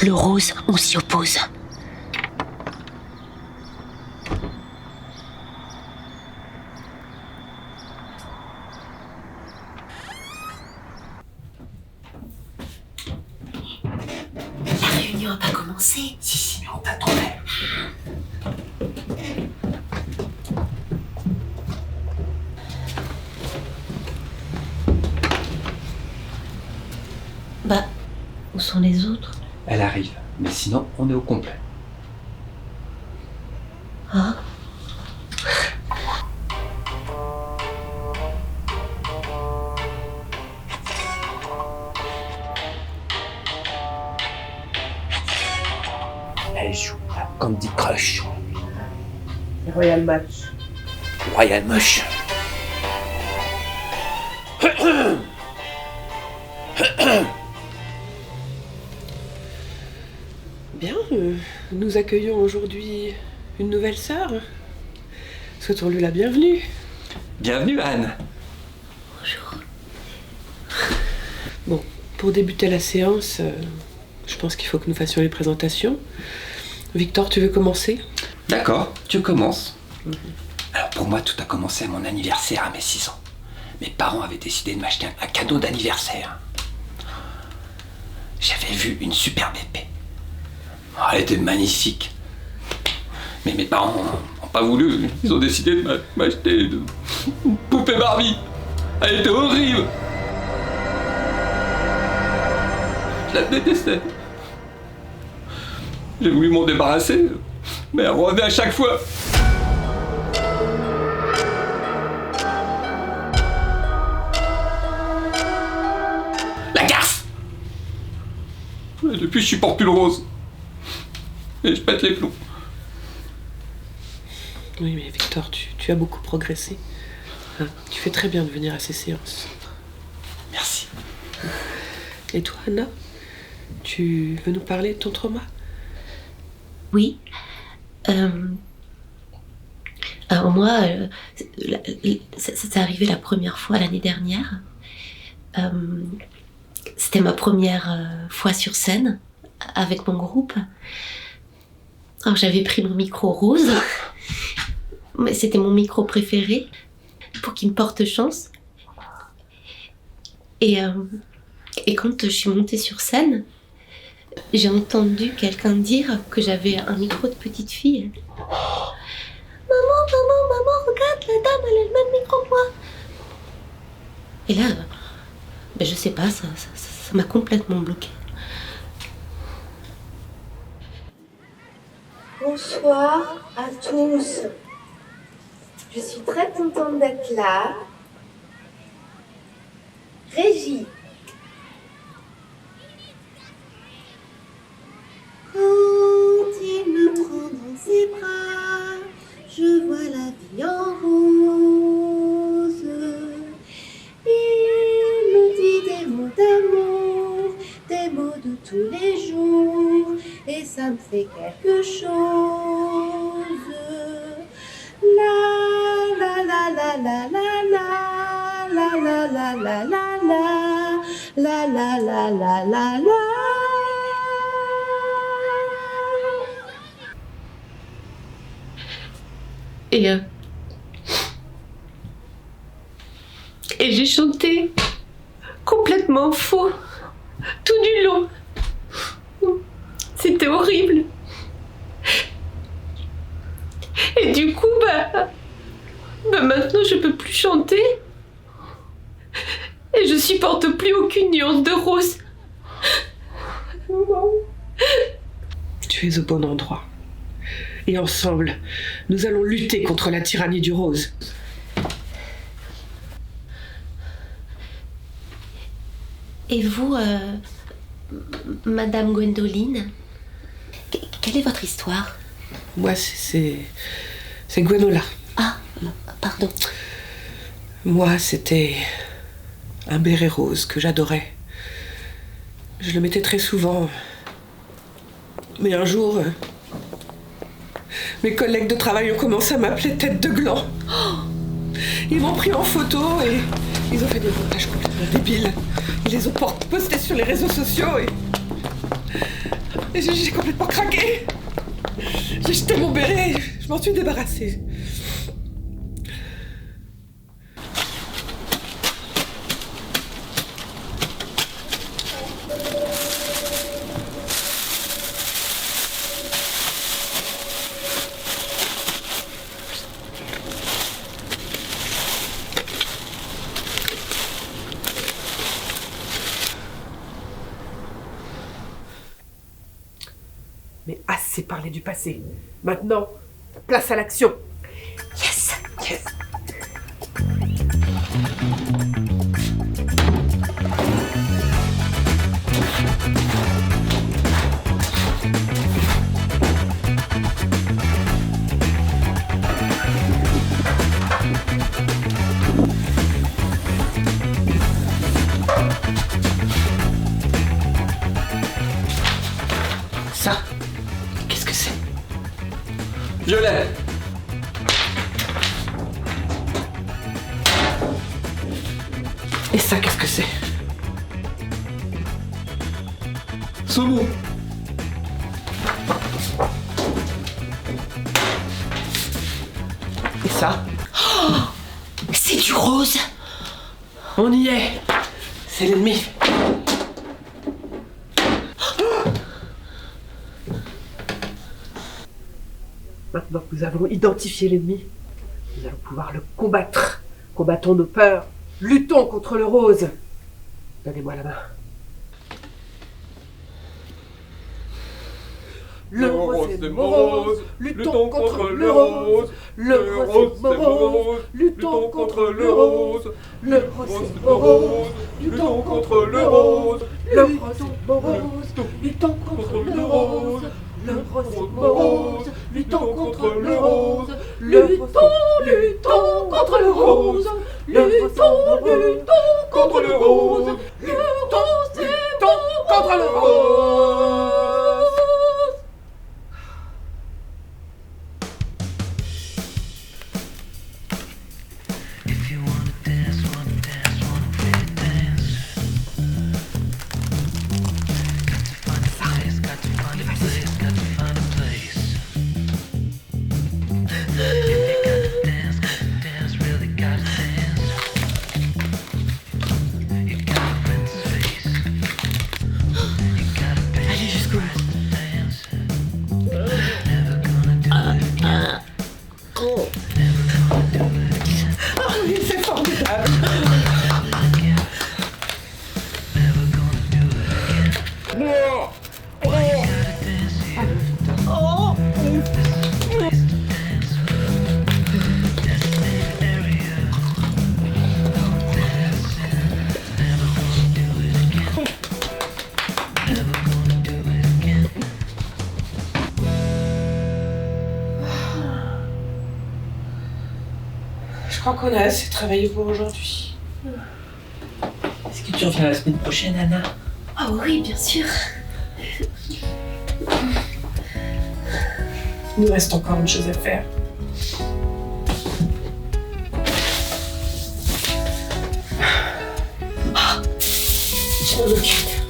Le rose, on s'y oppose. La réunion n'a pas commencé. Si, mais on t'attendait. Bah, où sont les autres? Elle arrive, mais sinon, on est au complet. Ah. Elle joue à Candy Crush. Royal Match. Royal Mush. Bien, nous accueillons aujourd'hui une nouvelle sœur. Souhaitons-lui la bienvenue. Bienvenue, Anne. Bonjour. Bon, pour débuter la séance, je pense qu'il faut que nous fassions les présentations. Victor, tu veux commencer? D'accord, tu commences. Alors pour moi, tout a commencé à mon anniversaire à mes 6 ans. Mes parents avaient décidé de m'acheter un cadeau d'anniversaire. J'avais vu une superbe épée. Oh, elle était magnifique. Mais mes parents n'ont pas voulu. Ils ont décidé de m'acheter une poupée Barbie. Elle était horrible. Je la détestais. J'ai voulu m'en débarrasser, mais elle revenait à chaque fois. La garce. Et depuis, je supporte plus le rose. Et je pète les plombs. Oui, mais Victor, tu as beaucoup progressé. Hein, tu fais très bien de venir à ces séances. Merci. Et toi, Anna, tu veux nous parler de ton trauma? Oui. Alors moi, c'est arrivé la première fois l'année dernière. C'était ma première fois sur scène avec mon groupe. Alors j'avais pris mon micro rose, mais c'était mon micro préféré pour qu'il me porte chance. Et quand je suis montée sur scène, j'ai entendu quelqu'un dire que j'avais un micro de petite fille. Maman, regarde, la dame, elle a le même micro que moi. Et là, ben, je sais pas, ça m'a complètement bloquée. Bonsoir à tous. Je suis très contente d'être là. Régie. Quand il me prend dans ses bras, je vois la vie en rose. Il me dit des mots d'amour, des mots de tous les jours, et ça me fait quelque chose. La la la la la la la la la la la la la la la la la la. Et j'ai chanté complètement faux tout du long. C'était horrible. Et du coup, bah maintenant je peux plus chanter. Et je supporte plus aucune nuance de rose. Tu es au bon endroit. Et ensemble, nous allons lutter contre la tyrannie du rose. Et vous, Madame Gwendoline, quelle est votre histoire? Moi, c'est Gwenola. Ah, pardon. Moi, c'était un béret rose que j'adorais. Je le mettais très souvent. Mais un jour, mes collègues de travail ont commencé à m'appeler tête de gland. Ils m'ont pris en photo et ils ont fait des montages complètement débiles. Ils les ont postés sur les réseaux sociaux et Et j'ai complètement craqué. J'ai jeté mon béret, je m'en suis débarrassée. Mais assez parlé du passé. Maintenant, place à l'action. Yes. Yes. Ça, qu'est-ce que c'est? Violet. Et ça, qu'est-ce que c'est? Saumon. Et ça? C'est du rose. On y est. C'est l'ennemi. Maintenant que nous avons identifié l'ennemi, nous allons pouvoir le combattre. Combattons nos peurs. Luttons contre le rose. Donnez-moi la main. Le rose est morose, luttons contre le rose. Le rose est morose, luttons contre le rose. Le rose est morose, luttons contre le rose. Le rose est morose, luttons contre le rose. Le rose est morose, luttons contre le rose. Luttons contre le rose. Luttons contre le rose. Luttons contre le rose. Allez jusqu'au bout. Oui, c'est formidable. Je crois qu'on a assez travaillé pour aujourd'hui. Est-ce que tu reviens la semaine prochaine, Anna? Ah oui, bien sûr. Il nous reste encore une chose à faire. Je m'en occupe.